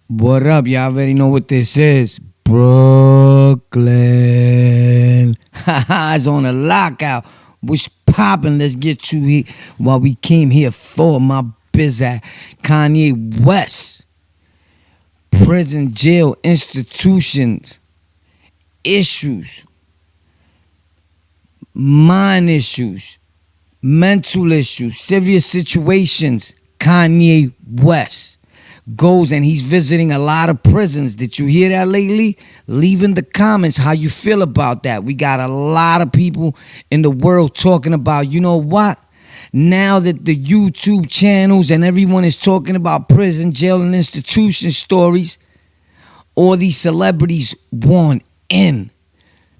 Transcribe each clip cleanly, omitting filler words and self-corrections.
What up? Y'all already know what this is. Brooklyn. It's on a lockout. What's poppin'? Let's get you here. What we came here for, my biz at Kanye West. Prison, jail, institutions, issues, mind issues, mental issues, serious situations. Kanye West goes and he's visiting a lot of prisons. Did you hear that lately? Leave in the comments how you feel about that. We got a lot of people in the world talking about, you know what? Now that the YouTube channels and everyone is talking about prison, jail, and institution stories, all these celebrities want in.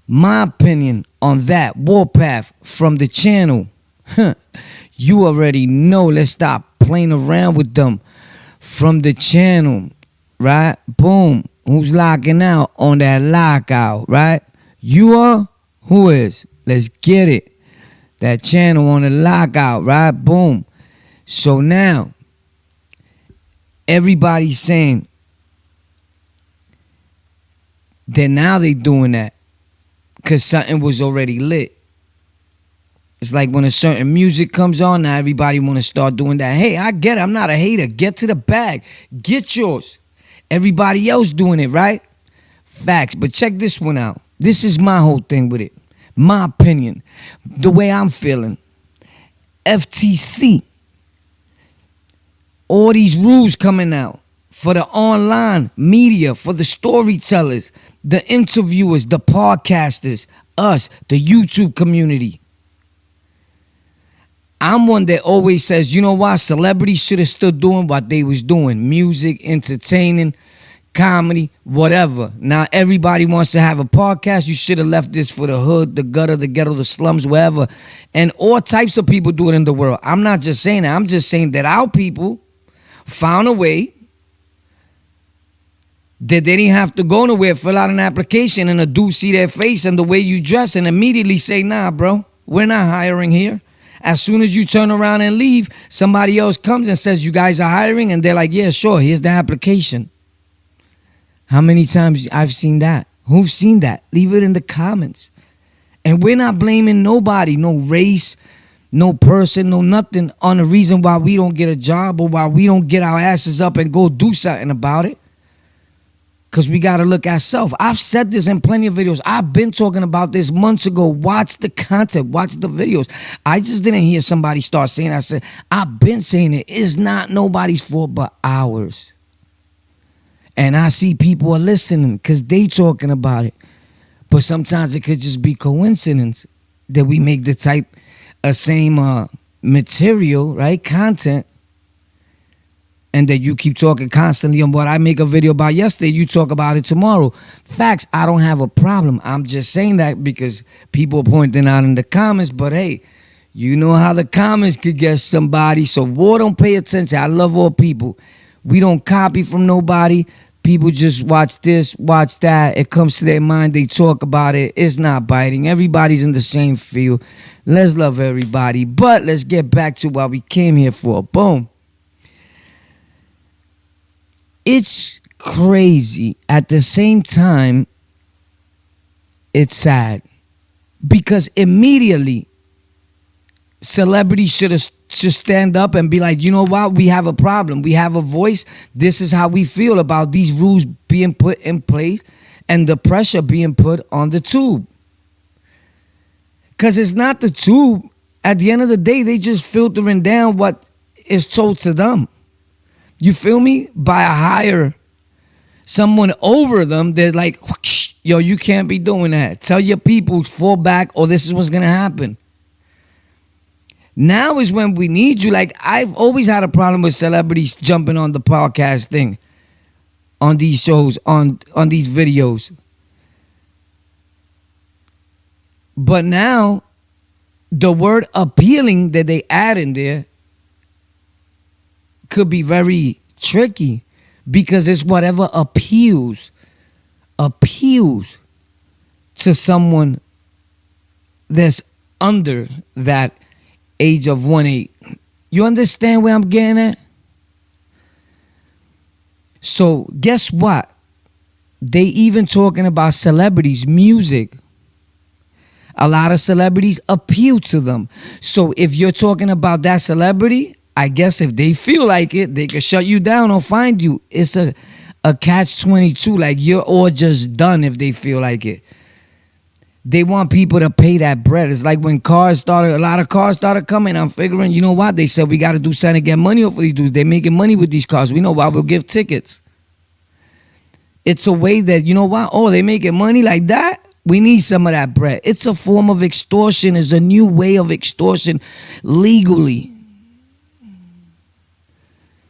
My opinion on that, Warpath from the channel. You already know. Let's stop playing around with them. From the channel, right? Boom. Who's locking out on that lockout, right? You are? Who is? Let's get it. That channel on the lockout, right? Boom. So now, everybody's saying that now they doing that because something was already lit. It's like when a certain music comes on, now everybody want to start doing that. Hey, I get it. I'm not a hater. Get to the bag. Get yours. Everybody else doing it, right? Facts. But check this one out. This is my whole thing with it. My opinion. The way I'm feeling. FTC. All these rules coming out for the online media, for the storytellers, the interviewers, the podcasters, us, the YouTube community. I'm one that always says, you know what? Celebrities should have still doing what they was doing. Music, entertaining, comedy, whatever. Now everybody wants to have a podcast. You should have left this for the hood, the gutter, the ghetto, the slums, wherever. And all types of people do it in the world. I'm not just saying that. I'm just saying that our people found a way that they didn't have to go nowhere, fill out an application, and a dude see their face and the way you dress and immediately say, nah, bro, we're not hiring here. As soon as you turn around and leave, somebody else comes and says, you guys are hiring? And they're like, yeah, sure, here's the application. How many times I've seen that? Who's seen that? Leave it in the comments. And we're not blaming nobody, no race, no person, no nothing on the reason why we don't get a job or why we don't get our asses up and go do something about it. Because we got to look at self. I've said this in plenty of videos. I've been talking about this months ago. Watch the content. Watch the videos. I just didn't hear somebody start saying it. I said, I've been saying it. It's not nobody's fault but ours. And I see people are listening because they talking about it. But sometimes it could just be coincidence that we make the type of same material, right? Content. And that you keep talking constantly on what I make a video about yesterday, you talk about it tomorrow. Facts, I don't have a problem. I'm just saying that because people are pointing out in the comments. But hey, you know how the comments could get somebody. So war, don't pay attention. I love all people. We don't copy from nobody. People just watch this, watch that. It comes to their mind. They talk about it. It's not biting. Everybody's in the same field. Let's love everybody. But let's get back to what we came here for. Boom. It's crazy. At the same time, it's sad. Because immediately, celebrities should stand up and be like, you know what? We have a problem. We have a voice. This is how we feel about these rules being put in place and the pressure being put on the tube. Because it's not the tube. At the end of the day, they just filtering down what is told to them. You feel me? By a higher, someone over them, they're like, yo, you can't be doing that. Tell your people, fall back, or this is what's going to happen. Now is when we need you. Like, I've always had a problem with celebrities jumping on the podcast thing, on these shows, on these videos. But now, the word appealing that they add in there could be very tricky because it's whatever appeals to someone that's under that age of 1-8. You understand where I'm getting at? So guess what? They even talking about celebrities, music. A lot of celebrities appeal to them. So if you're talking about that celebrity, I guess if they feel like it, they can shut you down or find you. It's a catch-22. Like, you're all just done if they feel like it. They want people to pay that bread. It's like when a lot of cars started coming. I'm figuring, you know what? They said we got to do something to get money off of these dudes. They're making money with these cars. We know why. We'll give tickets. It's a way that, you know what? Oh, they making money like that? We need some of that bread. It's a form of extortion. It's a new way of extortion legally.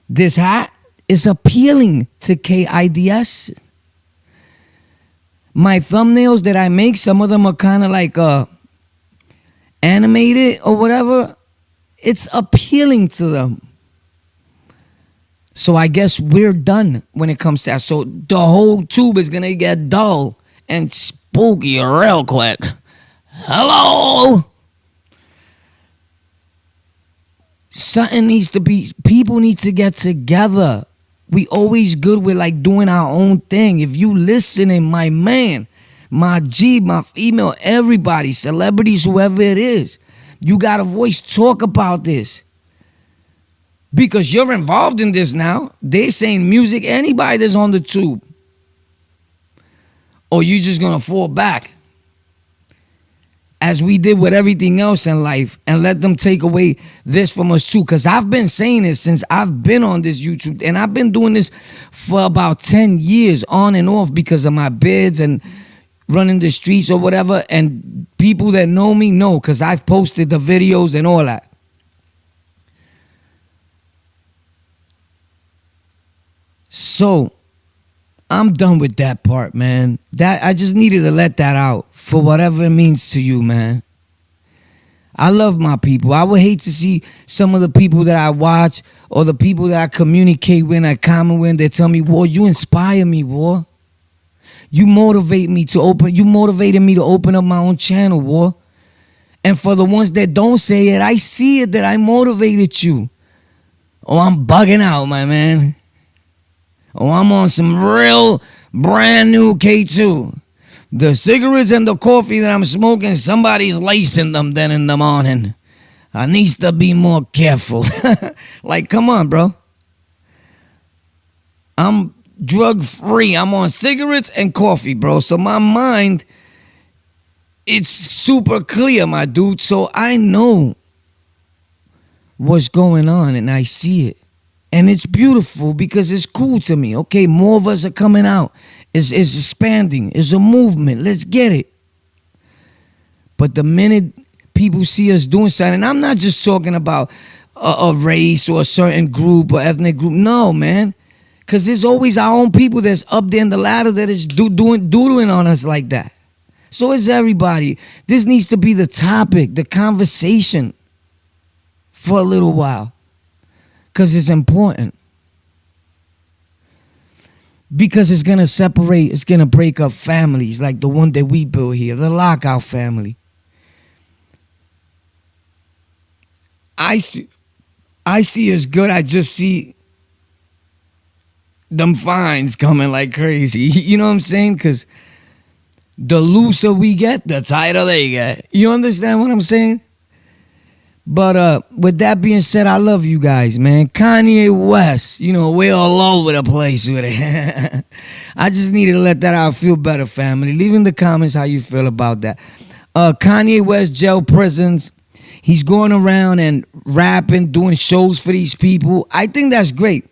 This hat is appealing to KIDS. My thumbnails that I make, some of them are kind of like animated or whatever. It's appealing to them. So I guess we're done when it comes to that. So the whole tube is going to get dull and spooky real quick. Hello? Something needs to be, people need to get together. We always good with like doing our own thing. If you listening, my man, my G, my female, everybody, celebrities, whoever it is, you got a voice, talk about this. Because you're involved in this now. They saying music, anybody that's on the tube. Or you just gonna fall back. As we did with everything else in life, and let them take away this from us too. Because I've been saying this since I've been on this YouTube, and I've been doing this for about 10 years on and off because of my bids and running the streets or whatever. And people that know me know, because I've posted the videos and all that. So I'm done with that part, man. That I just needed to let that out for whatever it means to you, man. I love my people. I would hate to see some of the people that I watch or the people that I communicate with, I comment with, they tell me, boy, you inspire me, boy. You motivated me to open up my own channel, boy. And for the ones that don't say it, I see it that I motivated you. Oh, I'm bugging out, my man. Oh, I'm on some real brand new K2. The cigarettes and the coffee that I'm smoking, somebody's lacing them then in the morning. I needs to be more careful. Like, come on, bro. I'm drug free. I'm on cigarettes and coffee, bro. So my mind, it's super clear, my dude. So I know what's going on and I see it. And it's beautiful because it's cool to me. Okay, more of us are coming out. It's expanding. It's a movement. Let's get it. But the minute people see us doing something, I'm not just talking about a race or a certain group or ethnic group. No, man. Because there's always our own people that's up there in the ladder that is doodling on us like that. So is everybody. This needs to be the topic, the conversation for a little while. Because it's important. Because it's going to separate, it's going to break up families like the one that we built here, the Lockout family. I see it's good. I just see them fines coming like crazy. You know what I'm saying? Because the looser we get, the tighter they get. You understand what I'm saying? But with that being said, I love you guys, man. Kanye West, you know, we're all over the place with it. I just needed to let that out. Feel better, family. Leave in the comments how you feel about that. Kanye West jail prisons. He's going around and rapping, doing shows for these people. I think that's great.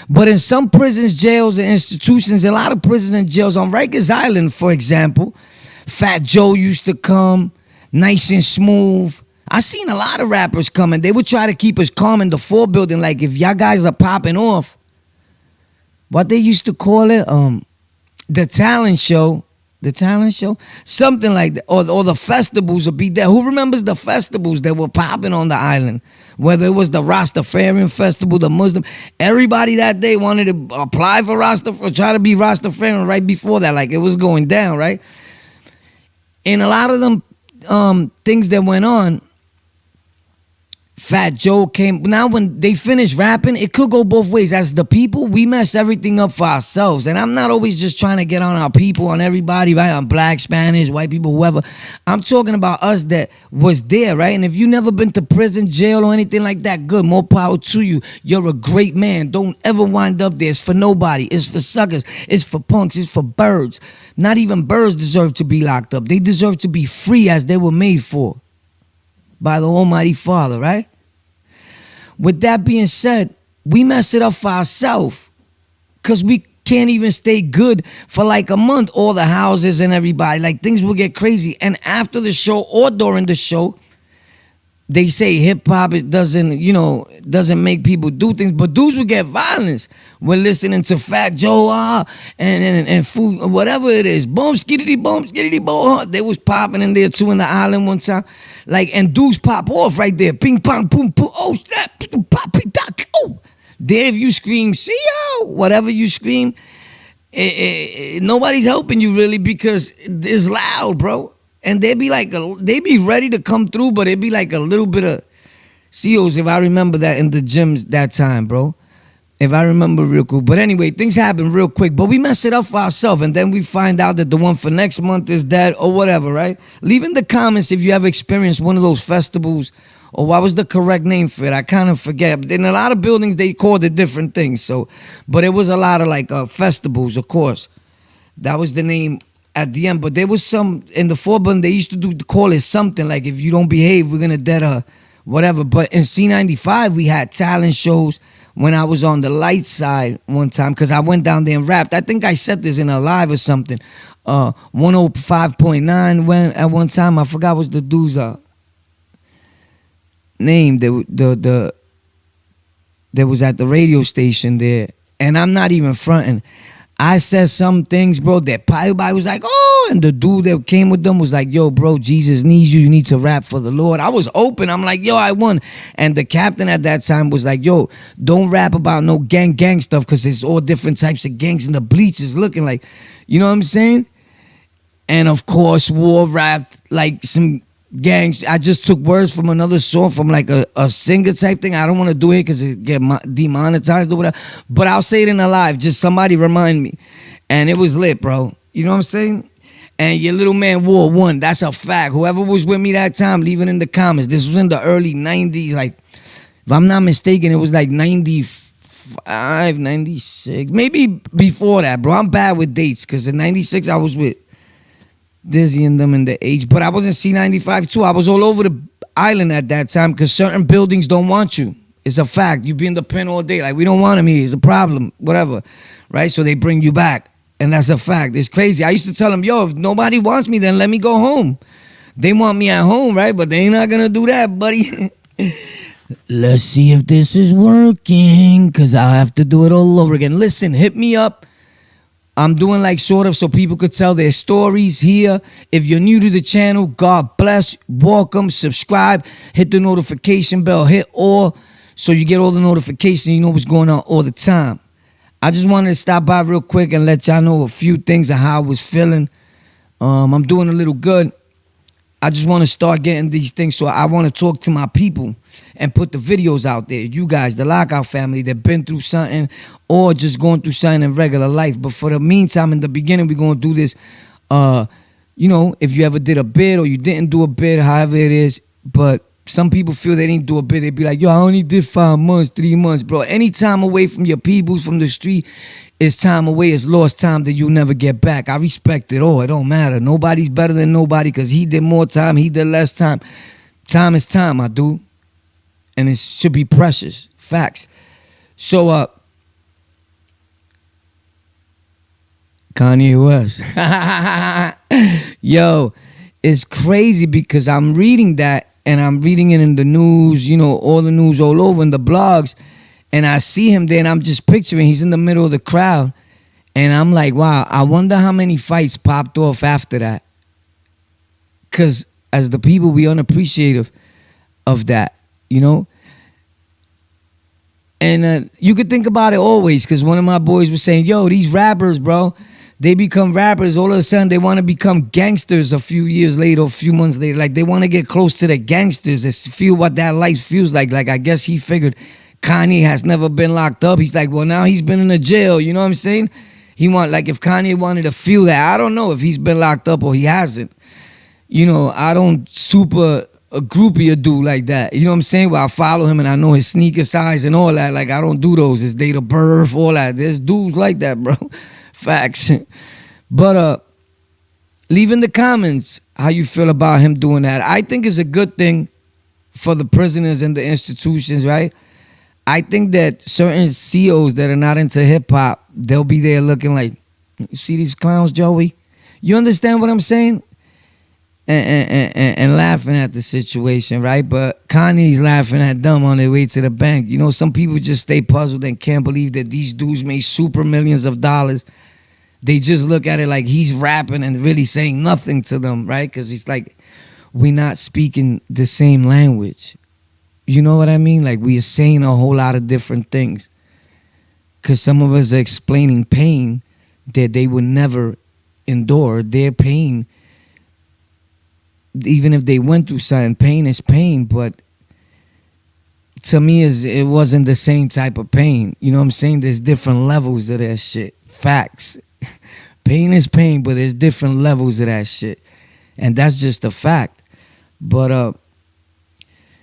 But in some prisons, jails, and institutions, a lot of prisons and jails, on Rikers Island, for example, Fat Joe used to come, nice and smooth. I seen a lot of rappers coming. They would try to keep us calm in the 4 building. Like, if y'all guys are popping off, what they used to call it, the talent show. The talent show? Something like that. Or the festivals would be there. Who remembers the festivals that were popping on the island? Whether it was the Rastafarian festival, the Muslim. Everybody that day wanted to apply for Rastafarian, try to be Rastafarian right before that. Like, it was going down, right? And a lot of them things that went on, Fat Joe came. Now, when they finish rapping, it could go both ways. As the people, we mess everything up for ourselves. And I'm not always just trying to get on our people, on everybody, right? On black, Spanish, white people, whoever. I'm talking about us that was there, right? And if you never been to prison, jail, or anything like that, good, more power to you. You're a great man. Don't ever wind up there. It's for nobody. It's for suckers. It's for punks. It's for birds. Not even birds deserve to be locked up. They deserve to be free as they were made for by the Almighty Father, right? With that being said, we mess it up for ourselves because we can't even stay good for like a month. All the houses and everybody, like things will get crazy. And after the show or during the show, they say hip hop doesn't make people do things, but dudes will get violence when listening to Fat Joe and food, whatever it is. Boom, skiddity, boom. They was popping in there too in the island one time. Like, and dudes pop off right there. Ping, pong, boom, boom. Oh, snap. Pop, ping, doc. Oh. There, if you scream, see yo, whatever you scream, nobody's helping you really because it's loud, bro. And they be ready to come through, but it'd be like a little bit of COs, if I remember that, in the gyms that time, bro. If I remember real cool. But anyway, things happen real quick. But we mess it up for ourselves, and then we find out that the one for next month is that or whatever, right? Leave in the comments if you ever experienced one of those festivals, or what was the correct name for it. I kind of forget. But in a lot of buildings, they called it different things. So, but it was a lot of like festivals, of course. That was the name at the end. But there was some in the Forbun, they used to call it something like, if you don't behave, we're gonna dead whatever. But in C95, we had talent shows when I was on the light side one time, because I went down there and rapped. I think I said this in a live or something. 105.9 when at one time, I forgot what's the dude's name. There was at the radio station there, and I'm not even fronting. I said some things, bro, that everybody was like, oh, and the dude that came with them was like, yo, bro, Jesus needs you. You need to rap for the Lord. I was open. I'm like, yo, I won. And the captain at that time was like, yo, don't rap about no gang stuff because it's all different types of gangs, and the bleach is looking like, you know what I'm saying? And of course, War rapped like some gangs. I just took words from another song from like a singer type thing. I don't want to do it because it get demonetized or whatever. But I'll say it in a live. Just somebody remind me. And it was lit, bro. You know what I'm saying? And your little man War won. That's a fact. Whoever was with me that time, leave it in the comments. This was in the early 90s. Like, if I'm not mistaken, it was like 95, 96. Maybe before that, bro. I'm bad with dates because in 96 I was with Dizzy and them in the age. But I was in C95 too. I was all over the island at that time because certain buildings don't want you. It's a fact. You be in the pen all day. Like, we don't want him here. It's a problem. Whatever. Right? So they bring you back. And that's a fact. It's crazy. I used to tell them, yo, if nobody wants me, then let me go home. They want me at home, right? But they ain't not going to do that, buddy. Let's see if this is working, because I'll have to do it all over again. Listen, hit me up. I'm doing like sort of so people could tell their stories here. If you're new to the channel, God bless. Welcome. Subscribe. Hit the notification bell. Hit all so you get all the notifications. You know what's going on all the time. I just wanted to stop by real quick and let y'all know a few things of how I was feeling. I'm doing a little good. I just want to start getting these things. So I want to talk to my people and put the videos out there. You guys, the Lockout family that been through something or just going through something in regular life. But for the meantime, in the beginning, we're going to do this. You know, if you ever did a bid or you didn't do a bid, however it is. But some people feel they didn't do a bid. They be like, yo, I only did 5 months, 3 months. Bro, any time away from your peoples, from the street, is time away. It's lost time that you'll never get back. I respect it all. It don't matter. Nobody's better than nobody because he did more time. He did less time. Time is time, my dude. And it should be precious. Facts. So, Kanye West. Yo, it's crazy because I'm reading that and I'm reading it in the news, you know, all the news all over in the blogs. And I see him there and I'm just picturing he's in the middle of the crowd. And I'm like, wow, I wonder how many fights popped off after that. Because as the people, we unappreciative of that, you know. And you could think about it always, because one of my boys was saying, yo, these rappers, bro, they become rappers. All of a sudden, they want to become gangsters a few years later, a few months later. Like, they want to get close to the gangsters and feel what that life feels like. Like, I guess he figured Kanye has never been locked up. He's like, well, now he's been in a jail. You know what I'm saying? Like, if Kanye wanted to feel that, I don't know if he's been locked up or he hasn't. You know, I don't super a groupie a dude like that. You know what I'm saying? Well, I follow him and I know his sneaker size and all that. Like, I don't do those. His date of birth, all that. There's dudes like that, bro. Facts. But leave in the comments how you feel about him doing that. I think it's a good thing for the prisoners and the institutions, right? I think that certain CEOs that are not into hip-hop, they'll be there looking like, you see these clowns, Joey? You understand what I'm saying? And laughing at the situation, right? But Kanye's laughing at them on their way to the bank. You know, some people just stay puzzled and can't believe that these dudes made super millions of dollars. They just look at it like he's rapping and really saying nothing to them, right? Because it's like, we're not speaking the same language. You know what I mean? Like, we are saying a whole lot of different things. Because some of us are explaining pain that they would never endure. Their pain, even if they went through something, pain is pain, but to me, it wasn't the same type of pain. You know what I'm saying? There's different levels of that shit. Facts. Pain is pain, but there's different levels of that shit. And that's just a fact. But,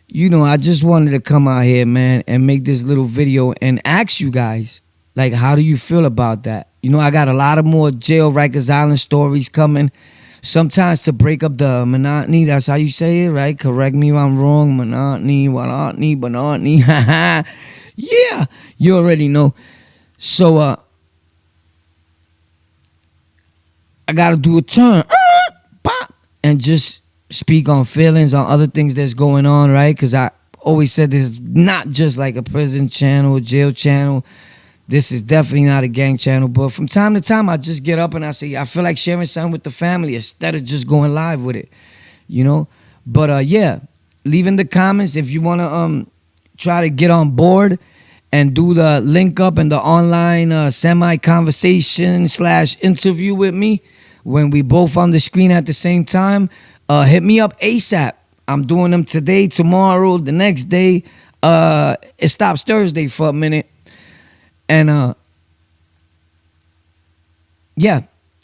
you know, I just wanted to come out here, man, and make this little video and ask you guys, like, how do you feel about that? You know, I got a lot of more jail Rikers Island stories coming. Sometimes to break up the monotony, that's how you say it, right? Correct me if I'm wrong. Monotony. Yeah, you already know. So, I got to do a turn. And just speak on feelings, on other things that's going on, right? Because I always said this is not just like a prison channel, jail channel. This is definitely not a gang channel. But from time to time, I just get up and I say, I feel like sharing something with the family instead of just going live with it, you know? But yeah, leave in the comments if you want to try to get on board and do the link up and the online semi-conversation / interview with me when we both on the screen at the same time. Hit me up ASAP. I'm doing them today, tomorrow, the next day. It stops Thursday for a minute. And yeah,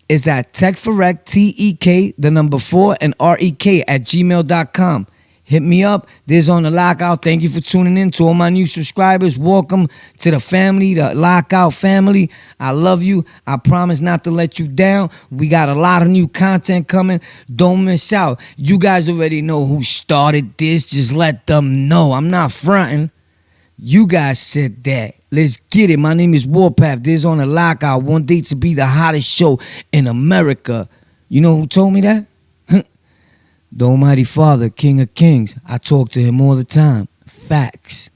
it's at TechForRec, TEK, the number 4, and REK at gmail.com. Hit me up. There's on the Lockout. Thank you for tuning in. To all my new subscribers, welcome to the family, the Lockout family. I love you. I promise not to let you down. We got a lot of new content coming. Don't miss out. You guys already know who started this. Just let them know. I'm not fronting. You guys said that. Let's get it. My name is Warpath. This on the Lockout. One day to be the hottest show in America. You know who told me that? The Almighty Father, King of Kings. I talk to him all the time. Facts.